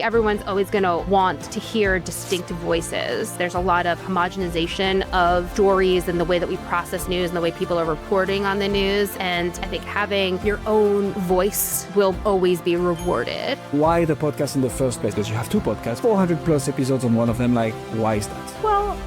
Everyone's always going to want to hear distinctive voices. There's a lot of homogenization of stories and the way that we process news and the way people are reporting on the news. And I think having your own voice will always be rewarded. Why the podcast in the first place? Because you have two podcasts, 400 plus episodes on one of them. Like, why is that? Well,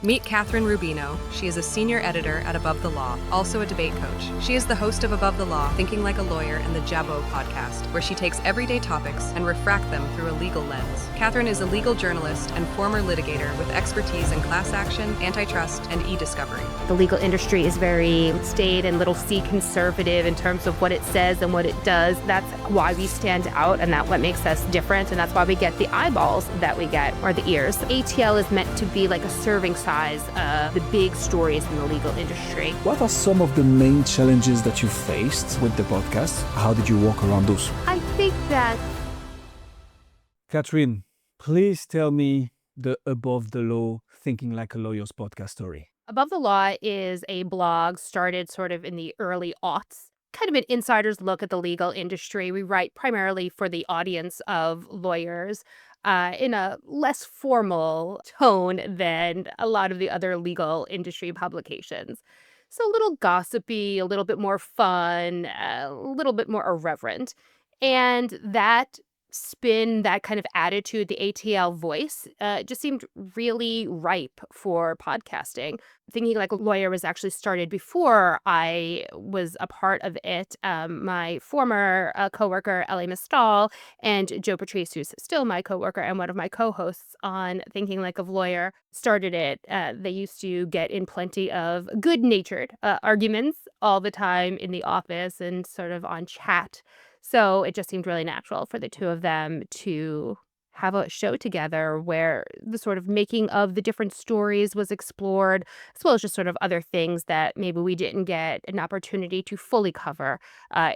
Meet Kathryn Rubino. She is a senior editor at Above the Law, also a debate coach. She is the host of Above the Law, Thinking Like a Lawyer and The Jabot podcast, where she takes everyday topics and refract them through a legal lens. Kathryn is a legal journalist and former litigator with expertise in class action, antitrust, and e-discovery. the legal industry is very staid and little c conservative in terms of what it says and what it does. That's why we stand out, and that's what makes us different, and that's why we get the eyeballs that we get, or the ears. ATL is meant to be like a serving size of the big stories in the legal industry. What are some of the main challenges that you faced with the podcast? How did you walk around those? I think that Kathryn, please tell me the Above the Law Thinking Like a Lawyer's podcast story. Above the Law is a blog started sort of in the early aughts, kind of an insider's look at the legal industry. We write primarily for the audience of lawyers in a less formal tone than a lot of the other legal industry publications. So a little gossipy, a little bit more fun, a little bit more irreverent. And that spin, that kind of attitude, the ATL voice, just seemed really ripe for podcasting. Thinking Like a Lawyer was actually started before I was a part of it. My former coworker, Ellie Mistal, and Joe Patrice, who's still my coworker and one of my co-hosts on Thinking Like a Lawyer, started it. They used to get in plenty of good-natured arguments all the time in the office and sort of on chat. So it just seemed really natural for the two of them to have a show together where the sort of making of the different stories was explored, as well as just sort of other things that maybe we didn't get an opportunity to fully cover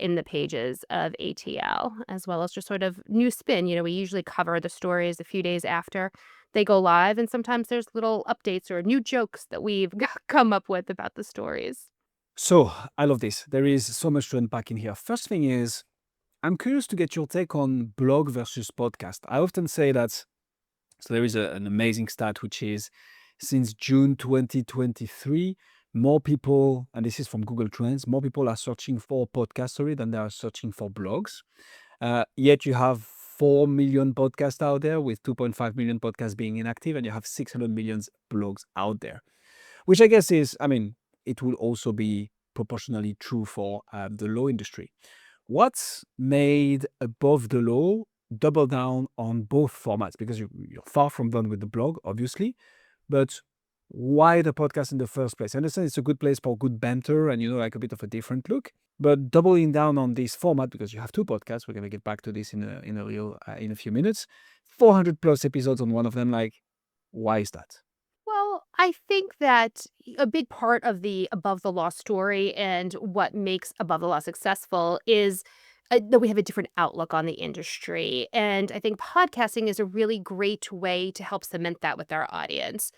in the pages of ATL, as well as just sort of new spin. We usually cover the stories a few days after they go live, and sometimes there's little updates or new jokes that we've come up with about the stories. So, I love this. There is so much to unpack in here. First thing is, I'm curious to get your take on blog versus podcast. I often say that, so there is an amazing stat, which is since June 2023, more people, and this is from Google Trends, more people are searching for podcasts than they are searching for blogs. Yet you have 4 million podcasts out there with 2.5 million podcasts being inactive, and you have 600 million blogs out there, which I guess is, it will also be proportionally true for the law industry. What's made Above the Law double down on both formats? Because you're far from done with the blog, obviously, but why the podcast in the first place? I understand it's a good place for good banter and, like a bit of a different look, but doubling down on this format, because you have two podcasts, we're going to get back to this in a few minutes, 400 plus episodes on one of them, like, why is that? Well, I think that a big part of the Above the Law story and what makes Above the Law successful is that we have a different outlook on the industry. And I think podcasting is a really great way to help cement that with our audience.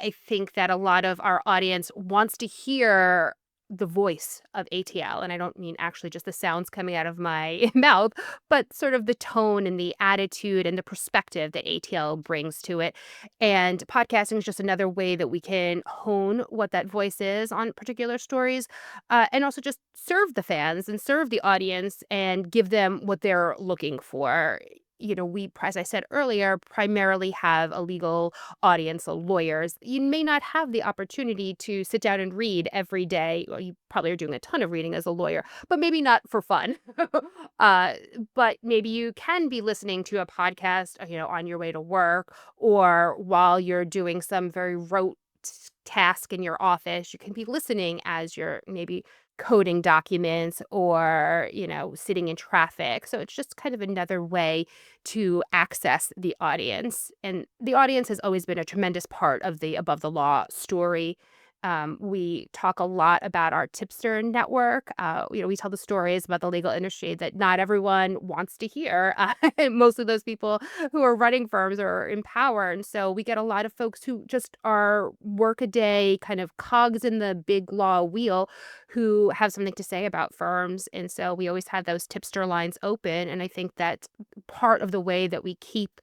I think that a lot of our audience wants to hear the voice of ATL. And I don't mean actually just the sounds coming out of my mouth, but sort of the tone and the attitude and the perspective that ATL brings to it. And podcasting is just another way that we can hone what that voice is on particular stories, and also just serve the fans and serve the audience and give them what they're looking for. We, as I said earlier, primarily have a legal audience of lawyers. You may not have the opportunity to sit down and read every day. Well, you probably are doing a ton of reading as a lawyer, but maybe not for fun. But maybe you can be listening to a podcast, on your way to work or while you're doing some very rote task in your office. You can be listening as you're maybe coding documents or, sitting in traffic. So it's just kind of another way to access the audience. And the audience has always been a tremendous part of the Above the Law story. We talk a lot about our tipster network. We tell the stories about the legal industry that not everyone wants to hear. Mostly those people who are running firms or in power. And so we get a lot of folks who just are workaday kind of cogs in the big law wheel who have something to say about firms. And so we always have those tipster lines open. And I think that's part of the way that we keep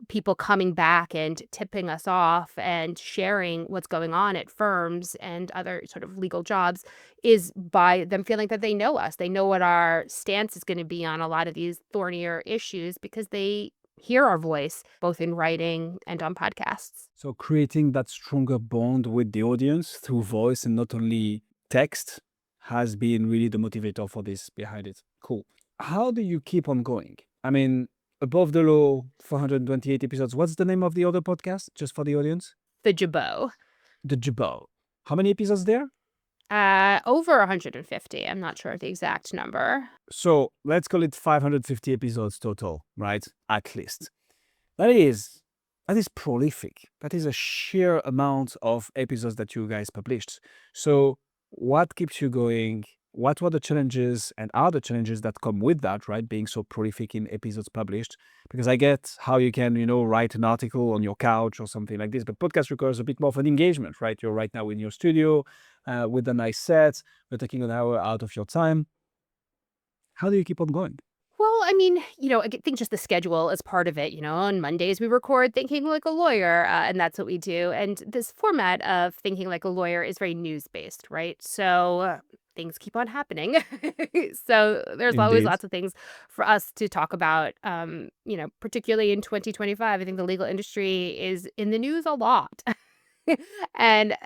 people coming back and tipping us off and sharing what's going on at firms and other sort of legal jobs is by them feeling that they know us. They know what our stance is going to be on a lot of these thornier issues because they hear our voice both in writing and on podcasts. So creating that stronger bond with the audience through voice and not only text has been really the motivator for this behind it. Cool. How do you keep on going? I mean, Above the Law, 428 episodes. What's the name of the other podcast, just for the audience? The Jabot. The Jabot. How many episodes there? Over 150. I'm not sure of the exact number. So let's call it 550 episodes total, right? At least. That is prolific. That is a sheer amount of episodes that you guys published. So what keeps you going? What were the challenges and are the challenges that come with that, right? Being so prolific in episodes published. Because I get how you can, write an article on your couch or something like this, but podcast requires a bit more of an engagement, right? You're right now in your studio with a nice set. You're taking an hour out of your time. How do you keep on going? Well, I mean, I think just the schedule is part of it. On Mondays we record Thinking Like a Lawyer, and that's what we do. And this format of Thinking Like a Lawyer is very news-based, right? So things keep on happening. So there's always Indeed. lots of things for us to talk about, particularly in 2025. I think the legal industry is in the news a lot. And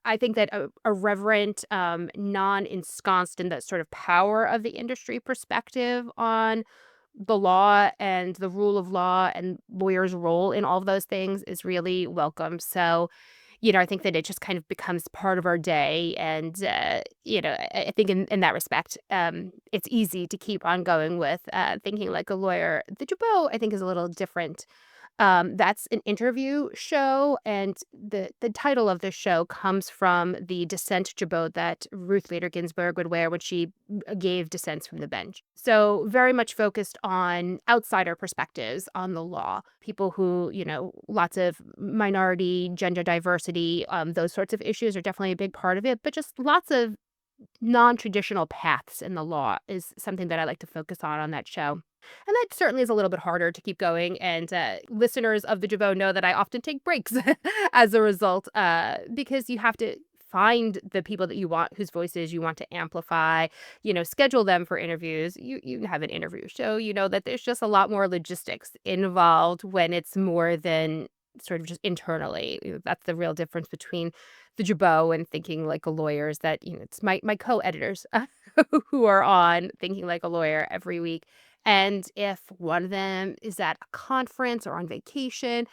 I think that a reverent, non-ensconced in that sort of power of the industry perspective on the law and the rule of law and lawyers' role in all of those things is really welcome. So, I think that it just kind of becomes part of our day. And, I think in that respect, it's easy to keep on going with Thinking Like a Lawyer. The Jabot, I think, is a little different. That's an interview show, and the title of the show comes from the dissent jabot that Ruth Bader Ginsburg would wear when she gave dissents from the bench. So very much focused on outsider perspectives on the law, people who, lots of minority, gender diversity, those sorts of issues are definitely a big part of it, but just lots of non-traditional paths in the law is something that I like to focus on that show. And that certainly is a little bit harder to keep going. And listeners of the Jabot know that I often take breaks as a result, because you have to find the people that you want, whose voices you want to amplify, schedule them for interviews. You have an interview show, that there's just a lot more logistics involved when it's more than sort of just internally. That's the real difference between the Jabot and Thinking Like a Lawyer is that, it's my co-editors who are on Thinking Like a Lawyer every week. And if one of them is at a conference or on vacation,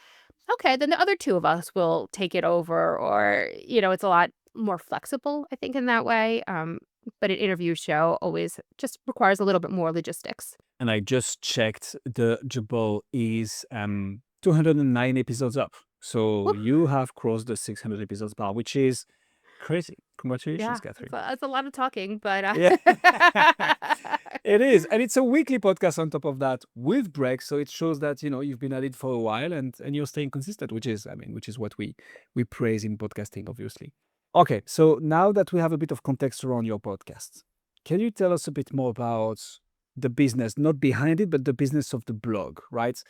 okay, then the other two of us will take it over. Or, it's a lot more flexible, I think, in that way. But an interview show always just requires a little bit more logistics. And I just checked, the Jabot is 209 episodes up. So Woo. you have crossed the 600 episodes bar, which is crazy. Congratulations, Yeah, Kathryn. it's a lot of talking, but Yeah, it is. And it's a weekly podcast on top of that with breaks. So it shows that, you've been at it for a while and you're staying consistent, which is what we praise in podcasting, obviously. Okay. So now that we have a bit of context around your podcast, can you tell us a bit more about the business, not behind it, but the business of the blog, right?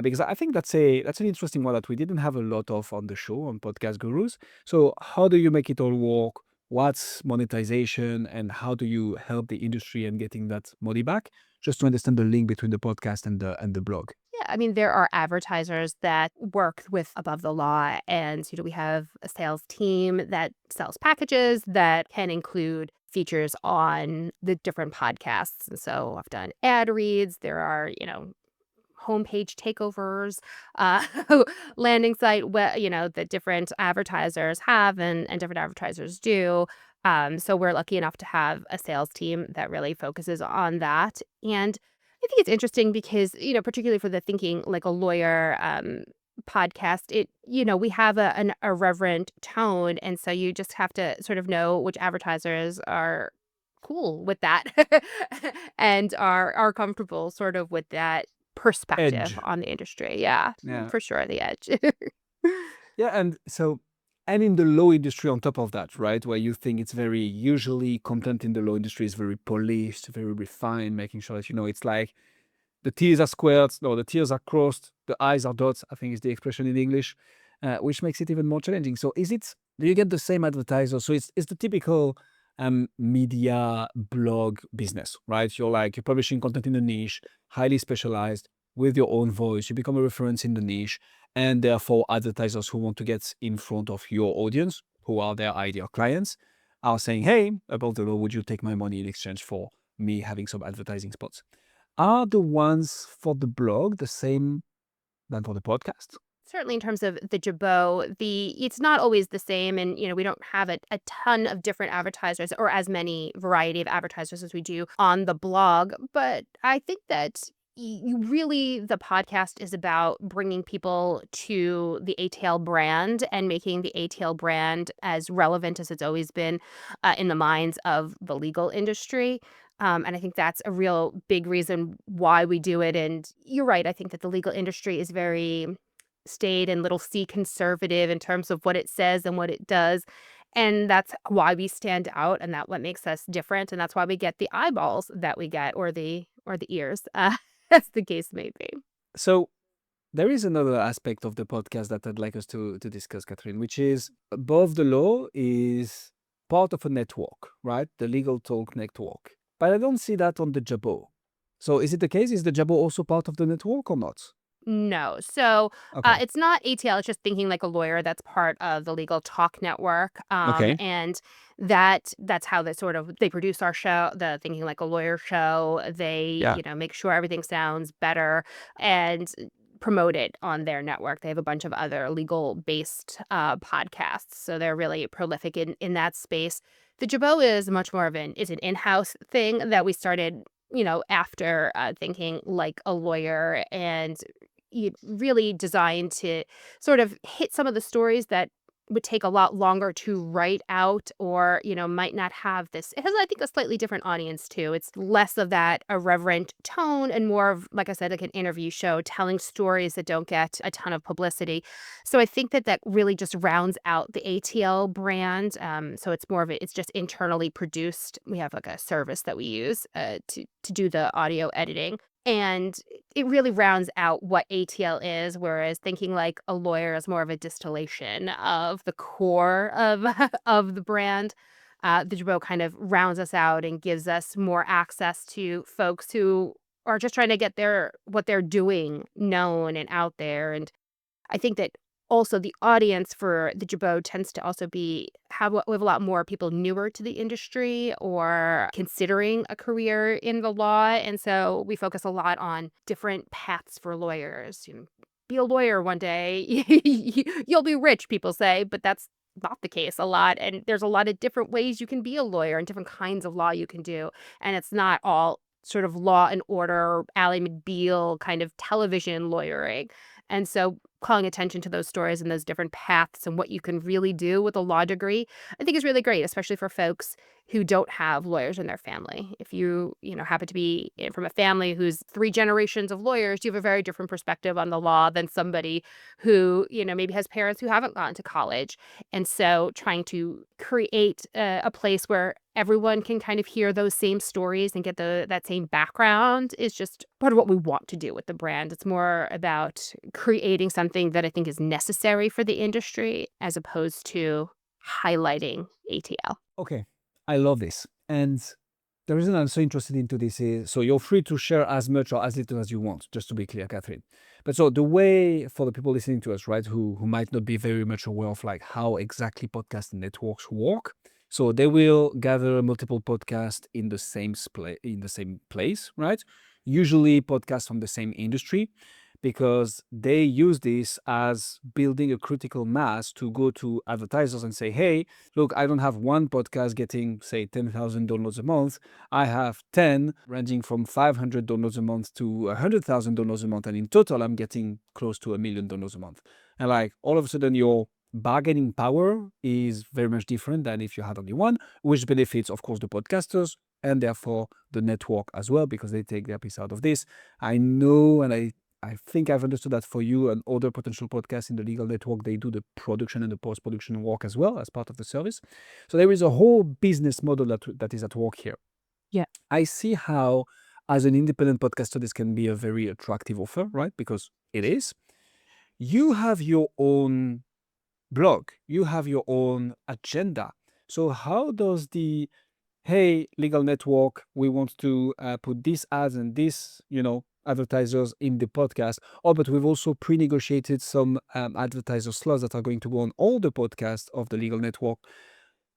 Because I think that's an interesting one that we didn't have a lot of on the show on Podcast Gurus. So how do you make it all work? What's monetization and how do you help the industry in getting that money back? Just to understand the link between the podcast and the blog. Yeah, I mean, there are advertisers that work with Above the Law, and we have a sales team that sells packages that can include features on the different podcasts. And so I've done ad reads. There are, homepage takeovers, landing site, that different advertisers have and different advertisers do. So we're lucky enough to have a sales team that really focuses on that. And I think it's interesting because, particularly for the Thinking Like a Lawyer podcast, we have an irreverent tone, and so you just have to sort of know which advertisers are cool with that and are comfortable sort of with that perspective Edge. on the industry. Yeah, Yeah. for sure, the edge. Yeah, and in the law industry on top of that, right, where you think it's very usually content in the law industry is very polished, very refined, making sure that it's like the T's are squared, no, the T's are crossed, the I's are dots, I think is the expression in English, which makes it even more challenging. So do you get the same advertiser? So it's the typical media blog business, right? You're publishing content in a niche, highly specialized, with your own voice. You become a reference in the niche, and therefore advertisers who want to get in front of your audience, who are their ideal clients, are saying, hey, Above the Law, would you take my money in exchange for me having some advertising spots? Are the ones for the blog the same than for the podcast? Certainly in terms of the Jabot, it's not always the same, and we don't have a ton of different advertisers or as many variety of advertisers as we do on the blog. But I think that you really the podcast is about bringing people to the ATL brand and making the ATL brand as relevant as it's always been in the minds of the legal industry. And I think that's a real big reason why we do it. And you're right. I think that the legal industry is very staid and little c conservative in terms of what it says and what it does. And that's why we stand out, and that what makes us different, and that's why we get the eyeballs that we get, or the ears, as the case may be. So there is another aspect of the podcast that I'd like us to discuss, Kathryn, which is Above the Law is part of a network, right? The Legal Talk network. But I don't see that on the Jabot. So is it the case? Is the Jabot also part of the network or not? No. So, Okay. it's not ATL, it's just Thinking Like a Lawyer, that's part of the Legal Talk Network, Okay. and that's how they produce our show, the Thinking Like a Lawyer show. They, Yeah. make sure everything sounds better and promote it on their network. They have a bunch of other legal-based, podcasts, so they're really prolific in that space. The Jabot is much more of an in-house thing that we started, after, Thinking Like a Lawyer, and really designed to sort of hit some of the stories that would take a lot longer to write out, or might not have this. It has, I think, a slightly different audience too. It's less of that irreverent tone and more of, like I said, like an interview show telling stories that don't get a ton of publicity. So I think that really just rounds out the ATL brand. So it's more of it's just internally produced. We have like a service that we use to do the audio editing. And it really rounds out what ATL is, whereas Thinking Like a Lawyer is more of a distillation of the core of of the brand. The Jabot kind of rounds us out and gives us more access to folks who are just trying to get what they're doing known and out there. And I think that also the audience for the Jabot tends to also we have a lot more people newer to the industry or considering a career in the law, and so we focus a lot on different paths for lawyers. Be a lawyer one day, you'll be rich, people say, but that's not the case a lot. And there's a lot of different ways you can be a lawyer and different kinds of law you can do, and it's not all sort of Law and Order, Ally McBeal kind of television lawyering. And so calling attention to those stories and those different paths and what you can really do with a law degree, I think is really great, especially for folks who don't have lawyers in their family. If you happen to be from a family who's 3 generations of lawyers, you have a very different perspective on the law than somebody who, maybe has parents who haven't gone to college. And so trying to create a place where everyone can kind of hear those same stories and get that same background is just part of what we want to do with the brand. It's more about creating something that I think is necessary for the industry as opposed to highlighting ATL. Okay. I love this. And the reason I'm so interested into this is, so you're free to share as much or as little as you want, just to be clear, Kathryn. But so the way for the people listening to us, right, who might not be very much aware of like how exactly podcast networks work. So they will gather multiple podcasts in the same place, right? Usually podcasts from the same industry. because they use this as building a critical mass to go to advertisers and say, hey, look, I don't have one podcast getting, say, 10,000 downloads a month. I have 10 ranging from 500 downloads a month to 100,000 downloads a month. And in total, I'm getting close to $1 million a month. And like all of a sudden, your bargaining power is very much different than if you had only one, which benefits, of course, the podcasters and therefore the network as well, because they take their piece out of this. I know, and I think I've understood that for you and other potential podcasts in the legal network, they do the production and the post-production work as well as part of the service. So there is a whole business model that is at work here. Yeah. I see how, as an independent podcaster, this can be a very attractive offer, right? Because it is. You have your own blog, you have your own agenda. So how does the hey, legal network, we want to put these ads and this, advertisers in the podcast. Oh, but we've also pre-negotiated some advertiser slots that are going to go on all the podcasts of the legal network,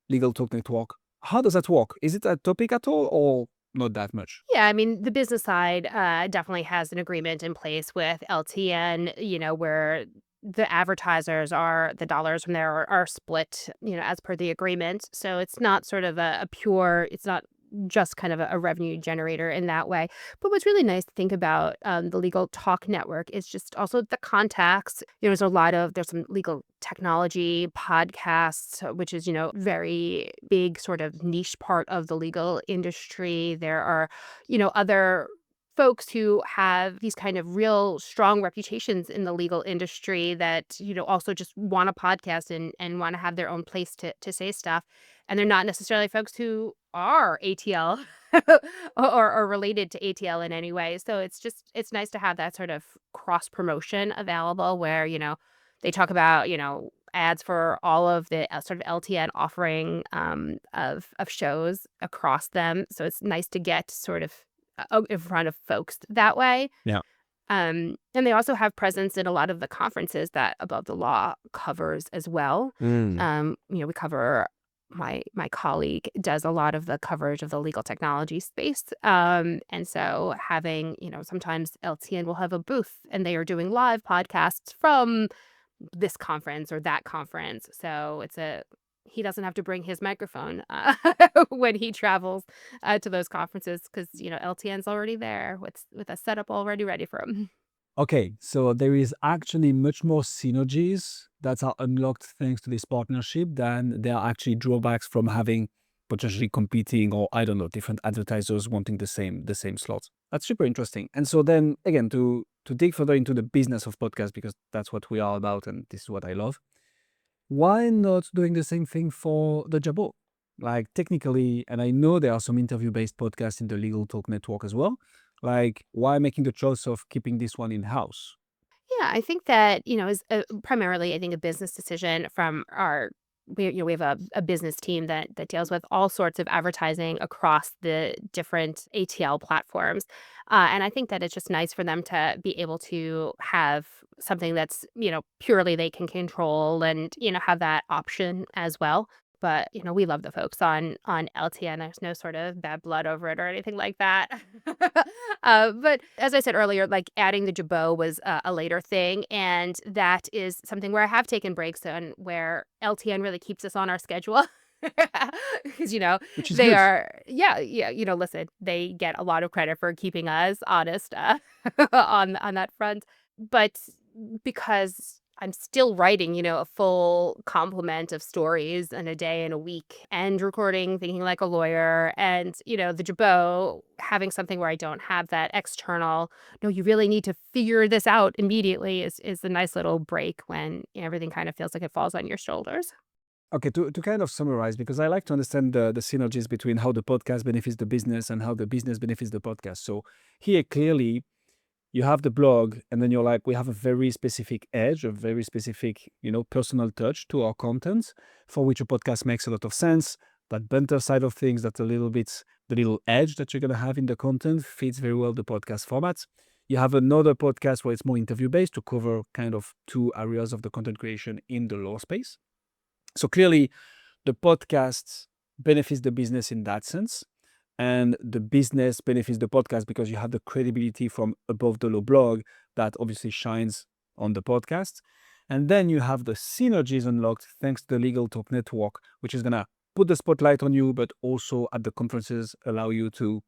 Legal Talk Network. How does that work? Is it a topic at all or not that much? Yeah, I mean, the business side definitely has an agreement in place with LTN, where the advertisers the dollars from there are split, as per the agreement. So it's not sort of it's not just kind of a revenue generator in that way. But what's really nice to think about the Legal Talk Network is just also the contacts. There's some legal technology podcasts, which is, very big sort of niche part of the legal industry. There are, other folks who have these kind of real strong reputations in the legal industry that, also just want a podcast and want to have their own place to say stuff. And they're not necessarily folks who are ATL or related to ATL in any way. So it's nice to have that sort of cross promotion available where, they talk about, ads for all of the sort of LTN offering of shows across them. So it's nice to get sort of in front of folks that way. Yeah. And they also have presence in a lot of the conferences that Above the Law covers as well. We cover my colleague does a lot of the coverage of the legal technology space. And so having, sometimes LTN will have a booth and they are doing live podcasts from this conference or that conference. So he doesn't have to bring his microphone when he travels to those conferences because, LTN's already there with a setup already ready for him. Okay, so there is actually much more synergies that are unlocked thanks to this partnership than there are actually drawbacks from having potentially competing or, I don't know, different advertisers wanting the same slots. That's super interesting. And so then, again, to dig further into the business of podcast, because that's what we are about and this is what I love, why not doing the same thing for the Jabot? Like technically, and I know there are some interview-based podcasts in the Legal Talk Network as well, like why making the choice of keeping this one in-house? Yeah, I think that, is primarily, I think, a business decision from we have a business team that deals with all sorts of advertising across the different ATL platforms. And I think that it's just nice for them to be able to have something that's, purely they can control and, have that option as well. But, we love the folks on LTN. There's no sort of bad blood over it or anything like that. But as I said earlier, like adding the Jabot was a later thing. And that is something where I have taken breaks on where LTN really keeps us on our schedule. Because, Which is they good. are, yeah, listen, they get a lot of credit for keeping us honest on that front. But because I'm still writing, a full complement of stories in a day and a week and recording Thinking Like a Lawyer and, the Jabot, having something where I don't have that external, no, you really need to figure this out immediately is a nice little break when everything kind of feels like it falls on your shoulders. Okay, to kind of summarize, because I like to understand the synergies between how the podcast benefits the business and how the business benefits the podcast. So here, clearly, you have the blog, and then you're like, we have a very specific edge, a very specific, personal touch to our content, for which a podcast makes a lot of sense. That banter side of things, that's a little bit, the little edge that you're going to have in the content fits very well the podcast format. You have another podcast where it's more interview-based to cover kind of two areas of the content creation in the law space. So clearly, the podcast benefits the business in that sense. And the business benefits the podcast because you have the credibility from Above the Law blog, that obviously shines on the podcast. And then you have the synergies unlocked thanks to the Legal Talk Network, which is going to put the spotlight on you, but also at the conferences allow you to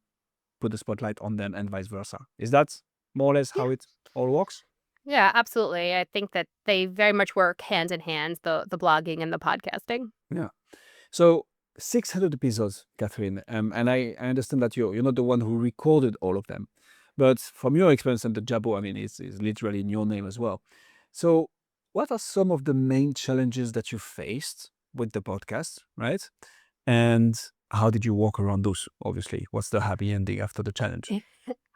put the spotlight on them and vice versa. Is that more or less how it all works? Yeah, absolutely. I think that they very much work hand in hand, the blogging and the podcasting. Yeah. So 600 episodes, Kathryn, and I understand that you're not the one who recorded all of them, but from your experience and the Jabot, I mean, it's literally in your name as well. So what are some of the main challenges that you faced with the podcast, right? And how did you walk around those? Obviously, what's the happy ending after the challenge?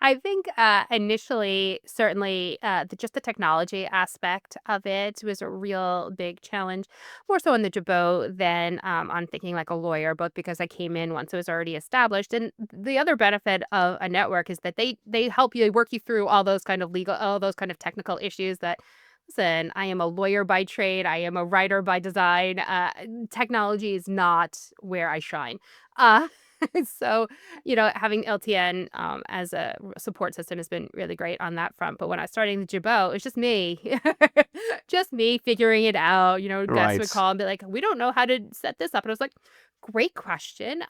I think initially, certainly, just the technology aspect of it was a real big challenge, more so in the Jabot than on thinking like a lawyer, both because I came in once it was already established. And the other benefit of a network is that they help you work you through all those kind of all those kind of technical issues that. Listen, I am a lawyer by trade. I am a writer by design. Technology is not where I shine. Uh, so having LTN as a support system has been really great on that front. But when I was starting the Jabot, it was just me, just me figuring it out. Guests would Right. call and be like, "We don't know how to set this up," and I was like, "Great question.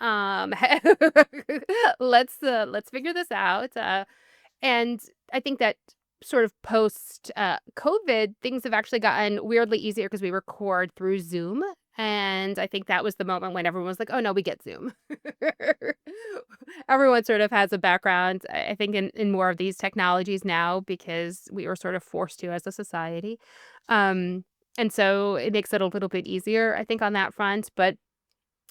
Let's figure this out." And I think that sort of post COVID, things have actually gotten weirdly easier because we record through Zoom. And I think that was the moment when everyone was like, oh no, we get Zoom. Everyone sort of has a background, I think, in more of these technologies now because we were sort of forced to as a society. Um, and so it makes it a little bit easier, I think, on that front. But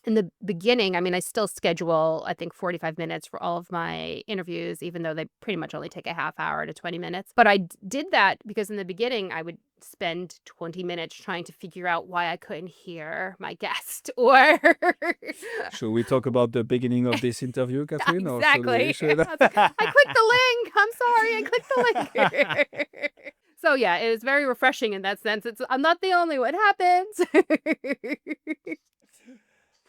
in the beginning, I mean, I still schedule, I think, 45 minutes for all of my interviews, even though they pretty much only take a half hour to 20 minutes. But I did that because in the beginning, I would spend 20 minutes trying to figure out why I couldn't hear my guest or Should we talk about the beginning of this interview, yeah, Kathryn, or should we? exactly. I was like, I clicked the link. I'm sorry, I clicked the link. So yeah, it was very refreshing in that sense. I'm not the only one. It happens.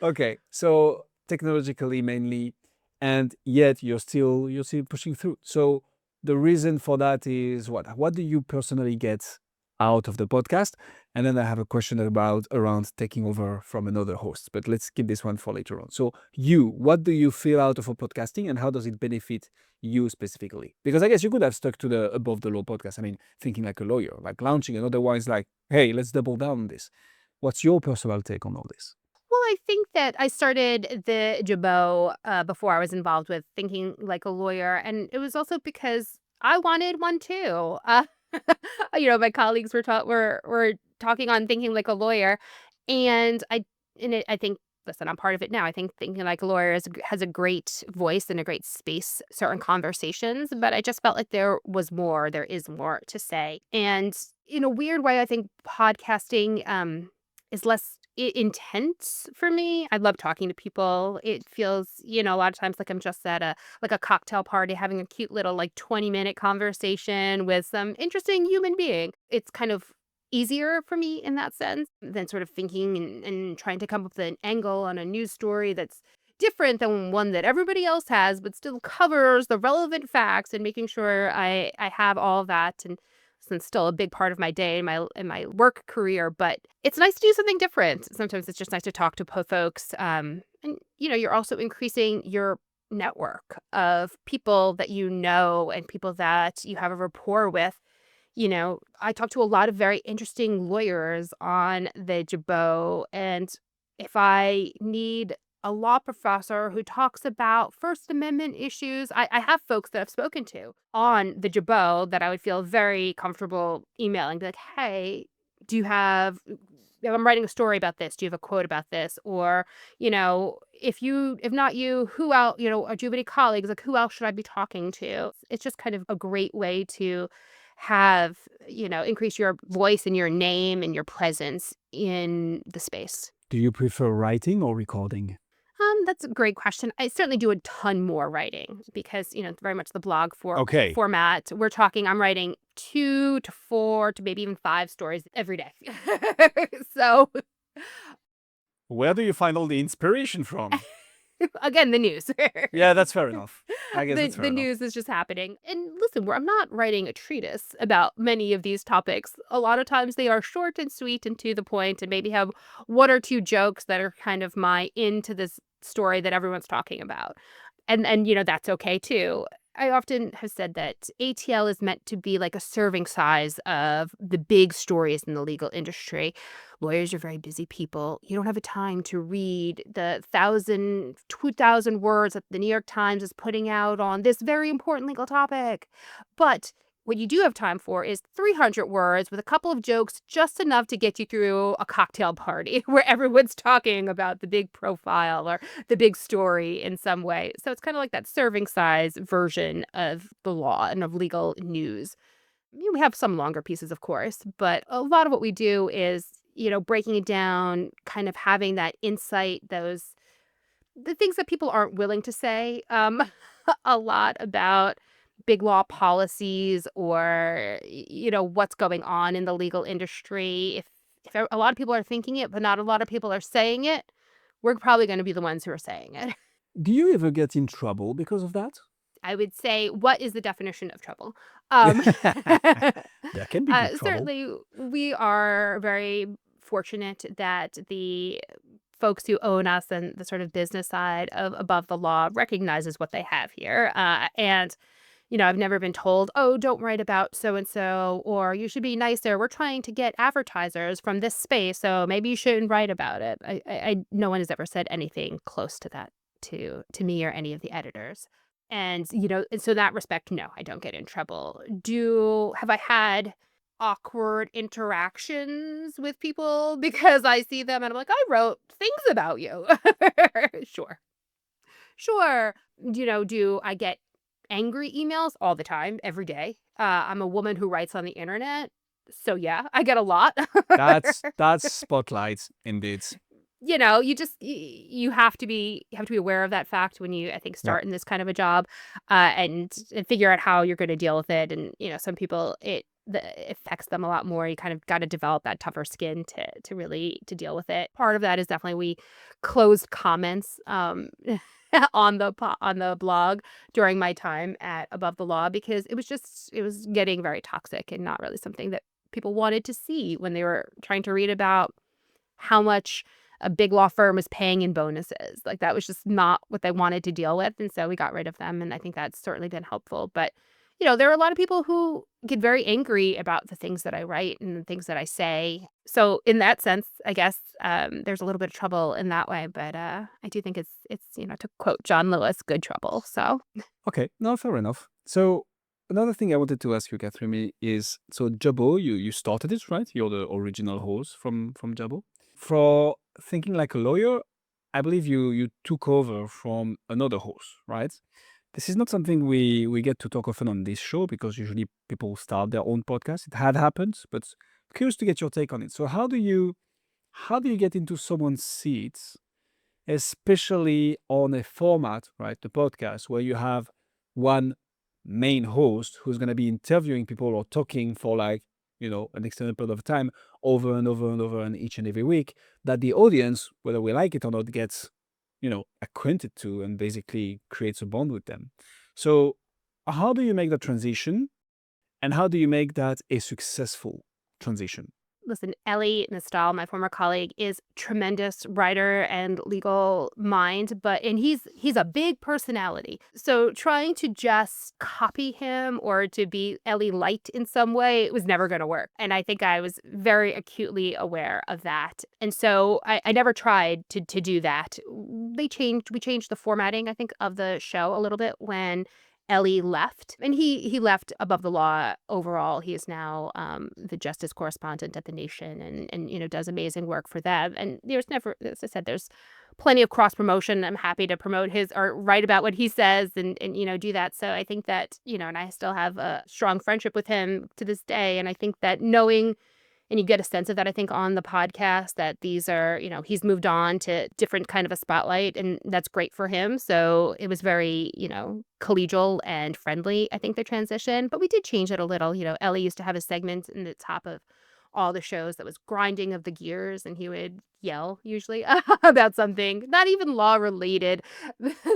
Okay, so technologically mainly, and yet you're still pushing through. So the reason for that is what? What do you personally get out of the podcast? And then I have a question about around taking over from another host, but let's keep this one for later on. So what do you feel out of a podcasting, and how does it benefit you specifically? Because I guess you could have stuck to the Above the Law podcast. I mean, thinking like a lawyer, like launching another one is like, hey, let's double down on this. What's your personal take on all this? Well, I think that I started the Jabot before I was involved with thinking like a lawyer, and it was also because I wanted one too. My colleagues were talking on thinking like a lawyer, and I think. Listen, I'm part of it now. I think thinking like a lawyer has a great voice and a great space, certain conversations, but I just felt like there is more to say. And in a weird way, I think podcasting is less intense for me. I love talking to people. It feels, a lot of times like I'm just at a cocktail party having a cute little like 20-minute conversation with some interesting human being. It's kind of easier for me in that sense than sort of thinking and trying to come up with an angle on a news story that's different than one that everybody else has, but still covers the relevant facts and making sure I have all of that. And it's still a big part of my day in my work career, but it's nice to do something different. Sometimes it's just nice to talk to folks. And you're also increasing your network of people that you know and people that you have a rapport with. I talk to a lot of very interesting lawyers on the Jabot, and if I need a law professor who talks about First Amendment issues, I have folks that I've spoken to on the Jabot that I would feel very comfortable emailing, be like, hey, do you have if I'm writing a story about this, do you have a quote about this? Or, if not you, who else, or do you have any colleagues? Like, who else should I be talking to? It's just kind of a great way to have, increase your voice and your name and your presence in the space. Do you prefer writing or recording? That's a great question. I certainly do a ton more writing because, it's very much the blog Okay. format. I'm writing 2 to 4 to maybe even 5 stories every day. So Where do you find all the inspiration from? Again, the news. Yeah, that's fair enough. I guess the that's fair the enough. news is just happening. And listen, I'm not writing a treatise about many of these topics. A lot of times they are short and sweet and to the point, and maybe have one or two jokes that are kind of my into this story that everyone's talking about. And that's okay too. I often have said that ATL is meant to be like a serving size of the big stories in the legal industry. Lawyers are very busy people. You don't have a time to read the 2,000 words that the New York Times is putting out on this very important legal topic. But what you do have time for is 300 words with a couple of jokes, just enough to get you through a cocktail party where everyone's talking about the big profile or the big story in some way. So it's kind of like that serving size version of the law and of legal news. We have some longer pieces, of course, but a lot of what we do is, breaking it down, kind of having that insight, the things that people aren't willing to say, a lot about big law policies or, what's going on in the legal industry. If a lot of people are thinking it, but not a lot of people are saying it, we're probably going to be the ones who are saying it. Do you ever get in trouble because of that? I would say, what is the definition of trouble? Um, There can be good trouble. certainly, we are very fortunate that the folks who own us and the sort of business side of Above the Law recognizes what they have here. And I've never been told, oh, don't write about so and so, or you should be nicer. We're trying to get advertisers from this space, so maybe you shouldn't write about it. No one has ever said anything close to that to me or any of the editors. And so in that respect, no, I don't get in trouble. Have I had awkward interactions with people because I see them and I'm like, I wrote things about you? Sure. Sure. Do I get angry emails all the time, every day? I'm a woman who writes on the internet. So yeah, I get a lot. That's spotlight indeed. You have to be aware of that fact when you, I think, Yeah. start in this kind of a job, and figure out how you're going to deal with it. And some people it affects them a lot more. You kind of got to develop that tougher skin to really to deal with it. Part of that is definitely we closed comments on the blog during my time at Above the Law because it was getting very toxic and not really something that people wanted to see when they were trying to read about how much a big law firm is paying in bonuses. Like, that was just not what they wanted to deal with, and so we got rid of them, and I think that's certainly been helpful. But, there are a lot of people who get very angry about the things that I write and the things that I say. So in that sense, I guess, there's a little bit of trouble in that way, but, I do think it's to quote John Lewis, good trouble, so Okay, no, fair enough. So another thing I wanted to ask you, Catherine, is so Jabot, you started it, right? You're the original host from Jabot. For thinking like a lawyer, I believe you took over from another host, right? This is not something we get to talk often on this show because usually people start their own podcast. It had happened, but curious to get your take on it. So how do you get into someone's seats, especially on a format, right, the podcast, where you have one main host who's going to be interviewing people or talking for an extended period of time over and over and over and each and every week, that the audience, whether we like it or not, gets acquainted to and basically creates a bond with them. So how do you make that transition, and how do you make that a successful transition? Listen, Ellie Nistal, my former colleague, is tremendous writer and legal mind, and he's a big personality. So trying to just copy him or to be Ellie light in some way was never going to work. And I think I was very acutely aware of that. And so I never tried to do that. We changed the formatting, I think, of the show a little bit when Ellie left, and he left Above the Law overall. He is now the justice correspondent at The Nation, and does amazing work for them. And there's never, as I said, there's plenty of cross promotion. I'm happy to promote his or write about what he says and do that. So I think that and I still have a strong friendship with him to this day. And I think that knowing. And you get a sense of that, I think, on the podcast that these are, he's moved on to different kind of a spotlight, and that's great for him. So it was very, collegial and friendly, I think, the transition. But we did change it a little. Ellie used to have a segment in the top of all the shows that was grinding of the gears, and he would yell usually about something not even law related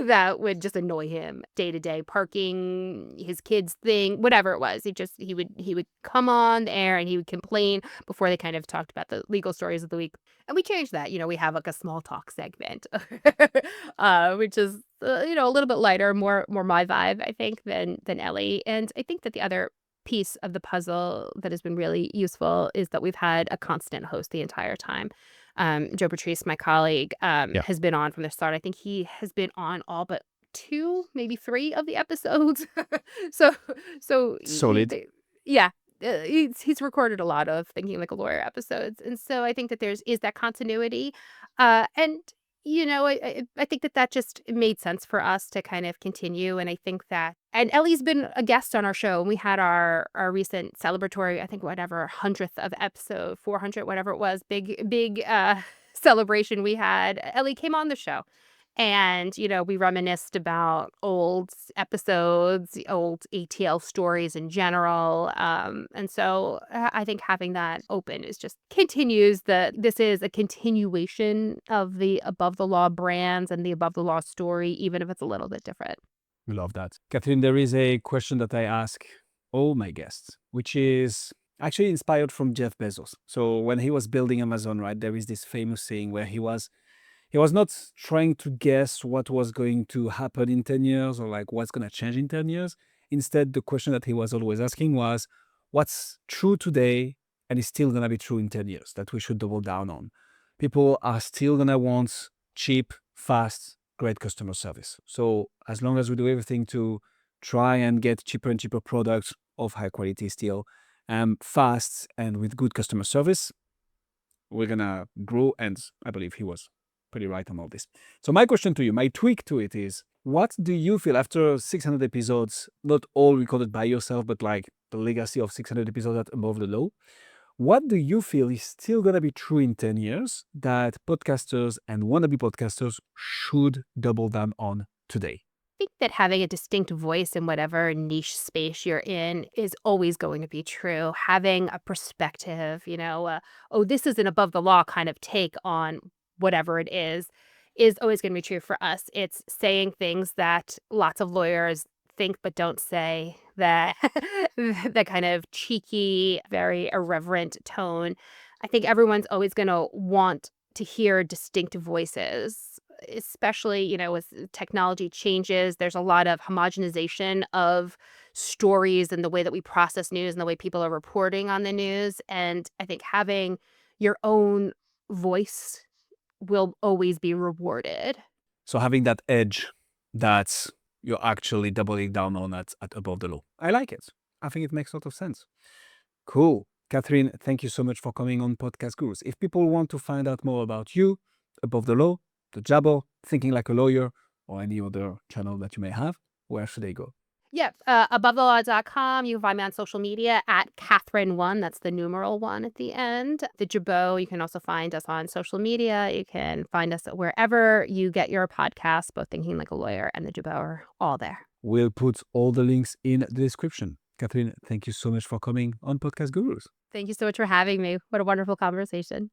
that would just annoy him day to day, parking, his kids thing, whatever it was. He would come on the air and he would complain before they kind of talked about the legal stories of the week. And we changed that. We have like a small talk segment, which is a little bit lighter, more my vibe, I think, than Ellie. And I think that the other piece of the puzzle that has been really useful is that we've had a constant host the entire time. Joe Patrice, my colleague, Yeah. has been on from the start. I think he has been on all but 2, maybe 3 of the episodes. So so Solid. yeah, he's recorded a lot of Thinking Like a Lawyer episodes, and so I think that is that continuity, and I think that just made sense for us to kind of continue, and I think that and Ellie's been a guest on our show, and we had our recent celebratory, I think, whatever, 100th of episode, 400, whatever it was, big, celebration we had. Ellie came on the show, and, we reminisced about old episodes, old ATL stories in general, and so, I think having that open is just continues this is a continuation of the Above the Law brands and the Above the Law story, even if it's a little bit different. We love that. Kathryn, there is a question that I ask all my guests, which is actually inspired from Jeff Bezos. So when he was building Amazon, right, there is this famous saying where he was not trying to guess what was going to happen in 10 years or like what's going to change in 10 years. Instead, the question that he was always asking was what's true today and is still going to be true in 10 years that we should double down on. People are still going to want cheap, fast, great customer service. So as long as we do everything to try and get cheaper and cheaper products of high quality still, fast and with good customer service, we're going to grow. And I believe he was pretty right on all this. So my question to you, my tweak to it is, what do you feel after 600 episodes, not all recorded by yourself, but like the legacy of 600 episodes at Above the Law, what do you feel is still going to be true in 10 years that podcasters and wannabe podcasters should double down on today? Think that having a distinct voice in whatever niche space you're in is always going to be true. Having a perspective, oh, this is an Above the Law kind of take on whatever it is always going to be true for us. It's saying things that lots of lawyers think but don't say, that that kind of cheeky, very irreverent tone. I think everyone's always going to want to hear distinct voices, especially, as technology changes. There's a lot of homogenization of stories and the way that we process news and the way people are reporting on the news. And I think having your own voice will always be rewarded. So having that edge that you're actually doubling down on at Above the Law. I like it. I think it makes a lot of sense. Cool. Kathryn, thank you so much for coming on Podcast Gurus. If people want to find out more about you, Above the Law, The Jabot, Thinking Like a Lawyer, or any other channel that you may have, where should they go? Yep. AboveTheLaw.com. You can find me on social media at Kathryn1. That's the numeral 1 at the end. The Jabot. You can also find us on social media. You can find us wherever you get your podcasts. Both Thinking Like a Lawyer and The Jabot are all there. We'll put all the links in the description. Kathryn, thank you so much for coming on Podcast Gurus. Thank you so much for having me. What a wonderful conversation.